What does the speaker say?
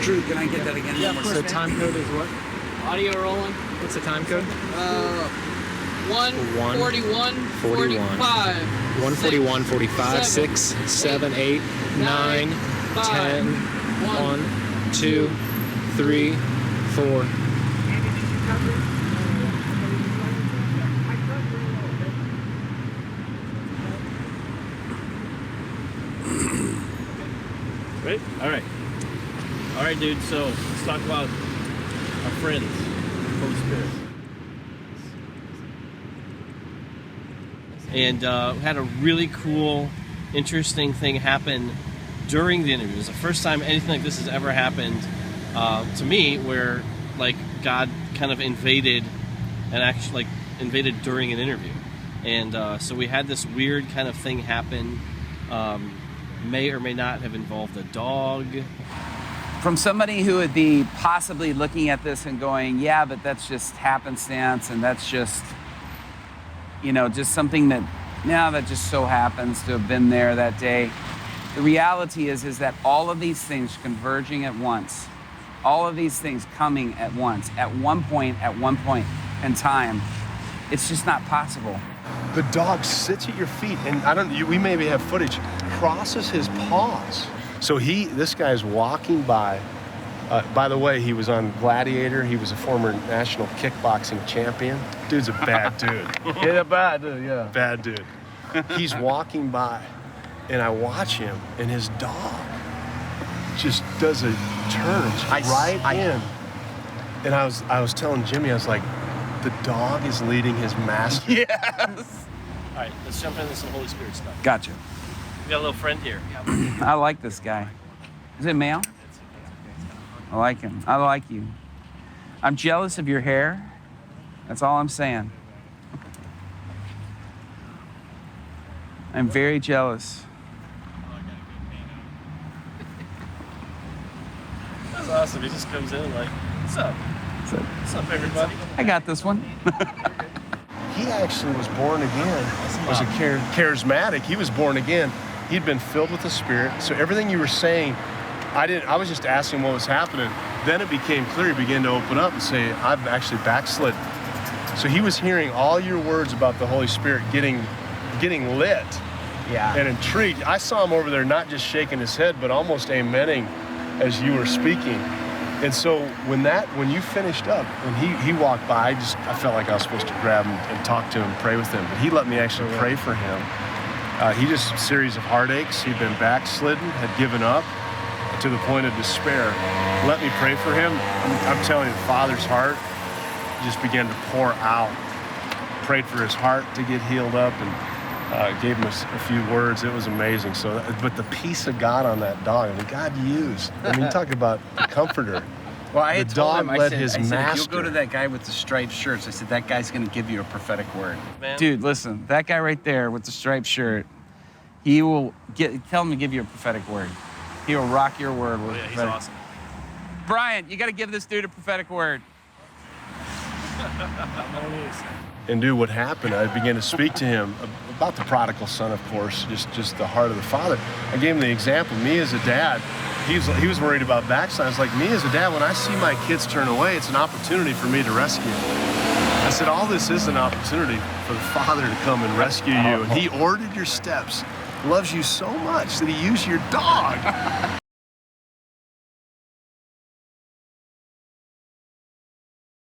Drew, can I get that again? Yeah, of course. The time code is what? Audio rolling. What's the time code? 141, 45. 141, 45, 6, 7, 8, 9, 10, 1, 2, 3, 4. Right? All right, dude. So let's talk about our friends, Holy Spirit. And had a really cool, interesting thing happen during the interview. It was the first time anything like this has ever happened to me, where like God kind of invaded and actually invaded during an interview. And so we had this weird kind of thing happen. May or may not have involved a dog. From somebody who would be possibly looking at this and going, yeah, but that's just happenstance, and that's just, just something that just so happens to have been there that day. The reality is that all of these things converging at once, all of these things coming at once, at one point in time, it's just not possible. The dog sits at your feet, and we maybe have footage, crosses his paws. So this guy's walking by. By the way, he was on Gladiator. He was a former national kickboxing champion. Dude's a bad dude. Yeah, bad dude, yeah. Bad dude. He's walking by, and I watch him, and his dog just does a turn right in. And I was telling Jimmy, I was like, the dog is leading his master. Yes. All right, let's jump into some Holy Spirit stuff. Gotcha. We got a little friend here. I like this guy. Is it male? I like him. I like you. I'm jealous of your hair. That's all I'm saying. I'm very jealous. That's awesome. He just comes in like, what's up? What's up, everybody? I got this one. He actually was born again. Was a charismatic. He was born again. He'd been filled with the Spirit. So everything you were saying, I was just asking what was happening. Then it became clear. He began to open up and say, I've actually backslid. So he was hearing all your words about the Holy Spirit getting lit. Yeah. And intrigued. I saw him over there not just shaking his head, but almost amening as you were speaking. And so when you finished up and he walked by, I felt like I was supposed to grab him and talk to him, pray with him. But he let me actually pray for him. He just a series of heartaches. He'd been backslidden, had given up to the point of despair. Let me pray for him. I'm telling you, the Father's heart just began to pour out. Prayed for his heart to get healed up and gave him a few words. It was amazing. But the peace of God on that dog, God used. Talk about the comforter. Well, I had the told dog him, I led said, his if master. you'll go to that guy with the striped shirts, I said, that guy's going to give you a prophetic word. Man. Dude, listen, that guy right there with the striped shirt, he will tell him to give you a prophetic word. He will rock your word with He's prophetic. awesome. Brian, you got to give this dude a prophetic word. And dude, what happened, I began to speak to him about the prodigal son, of course, just the heart of the Father. I gave him the example. Me as a dad, he was worried about backslide. I was like, me as a dad, when I see my kids turn away, it's an opportunity for me to rescue them. I said, all this is an opportunity for the Father to come and rescue you. And he ordered your steps, loves you so much that he used your dog